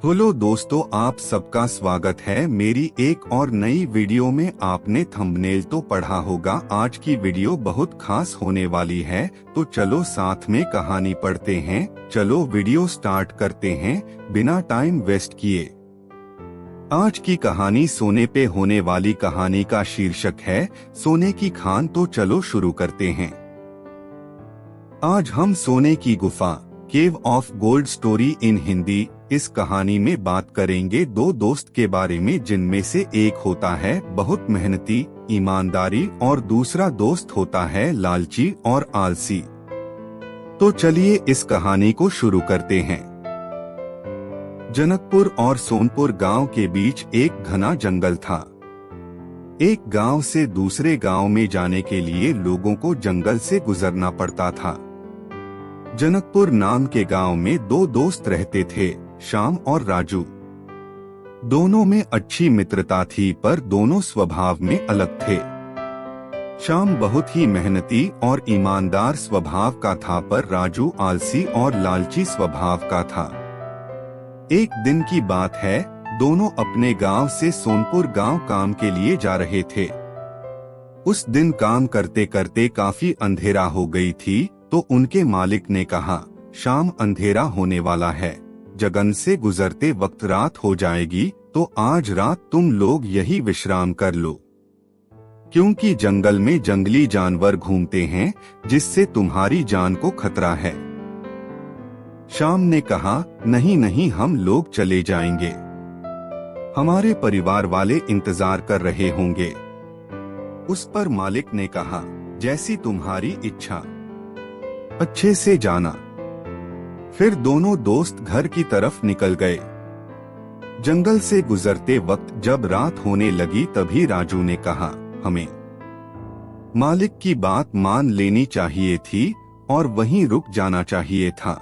Hello दोस्तों, आप सबका स्वागत है मेरी एक और नई वीडियो में। आपने थंबनेल तो पढ़ा होगा। आज की वीडियो बहुत खास होने वाली है, तो चलो साथ में कहानी पढ़ते हैं। चलो वीडियो स्टार्ट करते हैं बिना टाइम वेस्ट किए। आज की कहानी सोने पे होने वाली कहानी का शीर्षक है सोने की खान। तो चलो शुरू करते हैं। आज हम सोने की गुफा, केव of gold story in Hindi, इस कहानी में बात करेंगे दो दोस्त के बारे में, जिनमें से एक होता है बहुत मेहनती, ईमानदारी और दूसरा दोस्त होता है लालची और आलसी। तो चलिए इस कहानी को शुरू करते हैं। जनकपुर और सोनपुर गांव के बीच एक घना जंगल था। एक गांव से दूसरे गांव में जाने के लिए लोगों को जंगल से गुजरना पड़ता था। जनकपुर नाम के गांव में दो दोस्त रहते थे, श्याम और राजू। दोनों में अच्छी मित्रता थी, पर दोनों स्वभाव में अलग थे। श्याम बहुत ही मेहनती और ईमानदार स्वभाव का था, पर राजू आलसी और लालची स्वभाव का था। एक दिन की बात है, दोनों अपने गांव से सोनपुर गांव काम के लिए जा रहे थे। उस दिन काम करते करते काफी अंधेरा हो गई थी, तो उनके मालिक ने कहा, शाम अंधेरा होने वाला है, जंगल से गुजरते वक्त रात हो जाएगी, तो आज रात तुम लोग यही विश्राम कर लो, क्योंकि जंगल में जंगली जानवर घूमते हैं, जिससे तुम्हारी जान को खतरा है। श्याम ने कहा, नहीं नहीं, हम लोग चले जाएंगे, हमारे परिवार वाले इंतजार कर रहे होंगे। उस पर मालिक ने कहा, जैसी तुम्हारी इच्छा, अच्छे से जाना। फिर दोनों दोस्त घर की तरफ निकल गए। जंगल से गुजरते वक्त जब रात होने लगी, तभी राजू ने कहा, हमें मालिक की बात मान लेनी चाहिए थी और वहीं रुक जाना चाहिए था।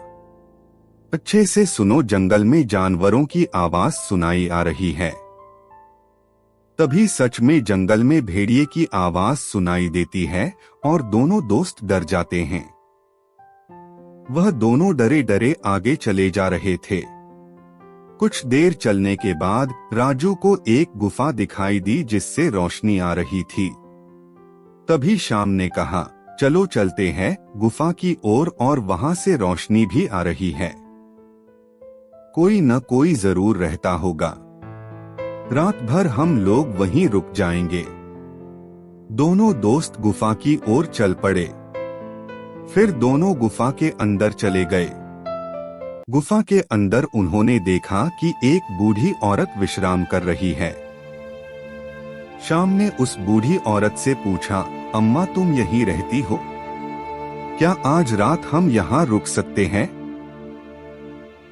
अच्छे से सुनो, जंगल में जानवरों की आवाज सुनाई आ रही है। तभी सच में जंगल में भेड़िए की आवाज सुनाई देती है और दोनों दोस्त डर जाते हैं। वह दोनों डरे डरे आगे चले जा रहे थे। कुछ देर चलने के बाद राजू को एक गुफा दिखाई दी, जिससे रोशनी आ रही थी। तभी श्याम ने कहा, चलो चलते हैं गुफा की ओर, और वहां से रोशनी भी आ रही है, कोई न कोई जरूर रहता होगा, रात भर हम लोग वहीं रुक जाएंगे। दोनों दोस्त गुफा की ओर चल पड़े। फिर दोनों गुफा के अंदर चले गए। गुफा के अंदर उन्होंने देखा कि एक बूढ़ी औरत विश्राम कर रही है। श्याम ने उस बूढ़ी औरत से पूछा, अम्मा तुम यहीं रहती हो? क्या आज रात हम यहाँ रुक सकते हैं?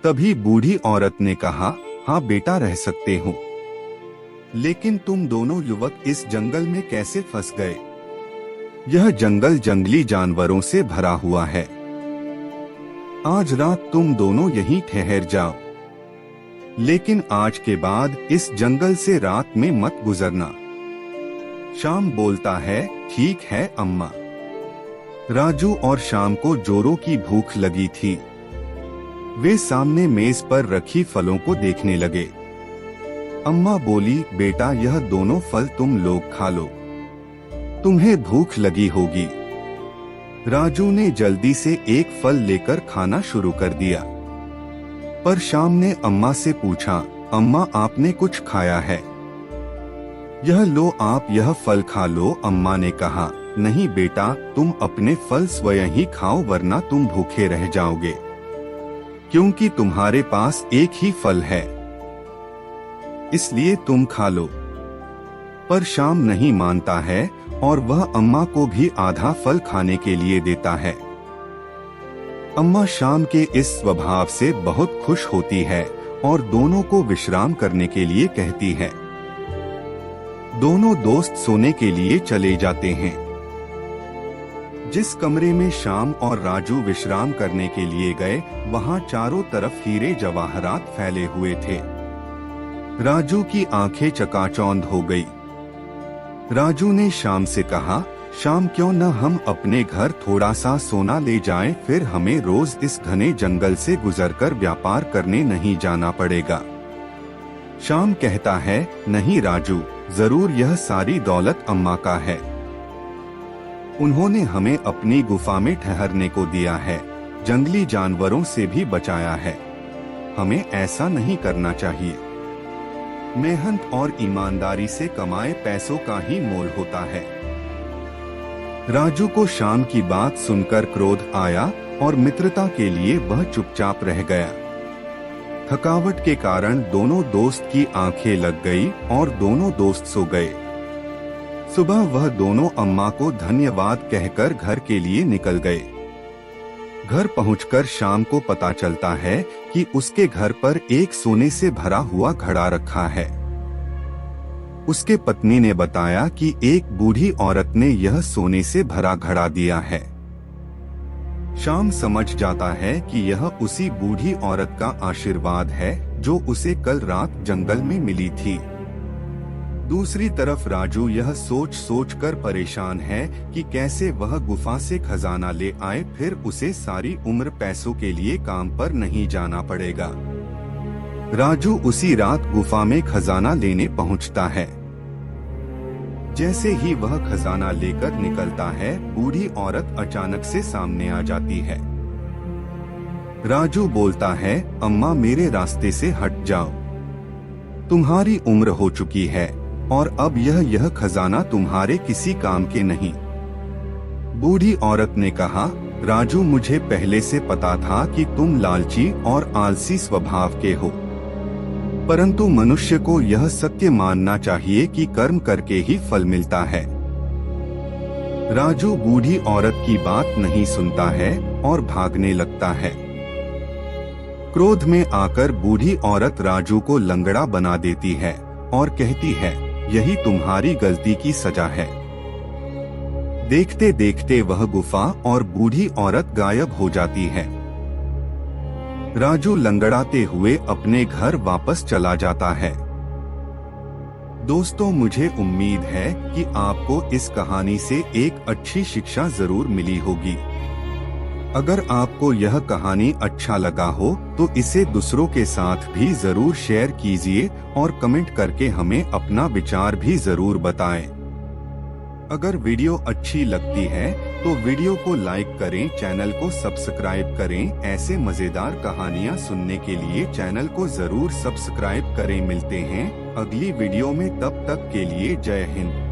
तभी बूढ़ी औरत ने कहा, हाँ बेटा, रह सकते हो, लेकिन तुम दोनों युवक इस जंगल में कैसे फंस गए? यह जंगल जंगली जानवरों से भरा हुआ है। आज रात तुम दोनों यहीं ठहर जाओ, लेकिन आज के बाद इस जंगल से रात में मत गुजरना। श्याम बोलता है, ठीक है अम्मा। राजू और श्याम को जोरों की भूख लगी थी। वे सामने मेज पर रखी फलों को देखने लगे। अम्मा बोली, बेटा यह दोनों फल तुम लोग खा लो, तुम्हें भूख लगी होगी। राजू ने जल्दी से एक फल लेकर खाना शुरू कर दिया। पर श्याम ने अम्मा से पूछा, अम्मा आपने कुछ खाया है? यह लो, आप यह फल खा लो। अम्मा ने कहा, नहीं बेटा, तुम अपने फल स्वयं ही खाओ, वरना तुम भूखे रह जाओगे, क्योंकि तुम्हारे पास एक ही फल है, इसलिए तुम खा लो। पर श्याम नहीं मानता है और वह अम्मा को भी आधा फल खाने के लिए देता है। अम्मा श्याम के इस स्वभाव से बहुत खुश होती है और दोनों को विश्राम करने के लिए कहती है। दोनों दोस्त सोने के लिए चले जाते हैं। जिस कमरे में श्याम और राजू विश्राम करने के लिए गए, वहां चारों तरफ हीरे जवाहरात फैले हुए थे। राजू की आंखें चकाचौंध हो गई। राजू ने श्याम से कहा, श्याम क्यों न हम अपने घर थोड़ा सा सोना ले जाएं, फिर हमें रोज इस घने जंगल से गुजरकर व्यापार करने नहीं जाना पड़ेगा। श्याम कहता है, नहीं राजू, जरूर यह सारी दौलत अम्मा का है। उन्होंने हमें अपनी गुफा में ठहरने को दिया है, जंगली जानवरों से भी बचाया है। हमें ऐसा नहीं करना चाहिए। मेहनत और ईमानदारी से कमाए पैसों का ही मोल होता है। राजू को श्याम की बात सुनकर क्रोध आया और मित्रता के लिए वह चुपचाप रह गया। थकावट के कारण दोनों दोस्त की आंखें लग गई और दोनों दोस्त सो गए। सुबह वह दोनों अम्मा को धन्यवाद कहकर घर के लिए निकल गए। घर पहुंचकर श्याम को पता चलता है कि उसके घर पर एक सोने से भरा हुआ घड़ा रखा है। उसके पत्नी ने बताया कि एक बूढ़ी औरत ने यह सोने से भरा घड़ा दिया है। श्याम समझ जाता है कि यह उसी बूढ़ी औरत का आशीर्वाद है जो उसे कल रात जंगल में मिली थी। दूसरी तरफ राजू यह सोच कर परेशान है कि कैसे वह गुफा से खजाना ले आए, फिर उसे सारी उम्र पैसों के लिए काम पर नहीं जाना पड़ेगा। राजू उसी रात गुफा में खजाना लेने पहुंचता है। जैसे ही वह खजाना लेकर निकलता है, बूढ़ी औरत अचानक से सामने आ जाती है। राजू बोलता है, अम्मा मेरे रास्ते से हट जाओ, तुम्हारी उम्र हो चुकी है और अब यह खजाना तुम्हारे किसी काम के नहीं। बूढ़ी औरत ने कहा, राजू मुझे पहले से पता था कि तुम लालची और आलसी स्वभाव के हो, परंतु मनुष्य को यह सत्य मानना चाहिए कि कर्म करके ही फल मिलता है। राजू बूढ़ी औरत की बात नहीं सुनता है और भागने लगता है। क्रोध में आकर बूढ़ी औरत राजू को लंगड़ा बना देती है और कहती है, यही तुम्हारी गलती की सजा है। देखते देखते वह गुफा और बूढ़ी औरत गायब हो जाती है। राजू लंगड़ाते हुए अपने घर वापस चला जाता है। दोस्तों, मुझे उम्मीद है कि आपको इस कहानी से एक अच्छी शिक्षा जरूर मिली होगी। अगर आपको यह कहानी अच्छा लगा हो तो इसे दूसरों के साथ भी जरूर शेयर कीजिए और कमेंट करके हमें अपना विचार भी जरूर बताएं। अगर वीडियो अच्छी लगती है तो वीडियो को लाइक करें, चैनल को सब्सक्राइब करें। ऐसे मजेदार कहानियां सुनने के लिए चैनल को जरूर सब्सक्राइब करें। मिलते हैं अगली वीडियो में, तब तक के लिए जय हिंद।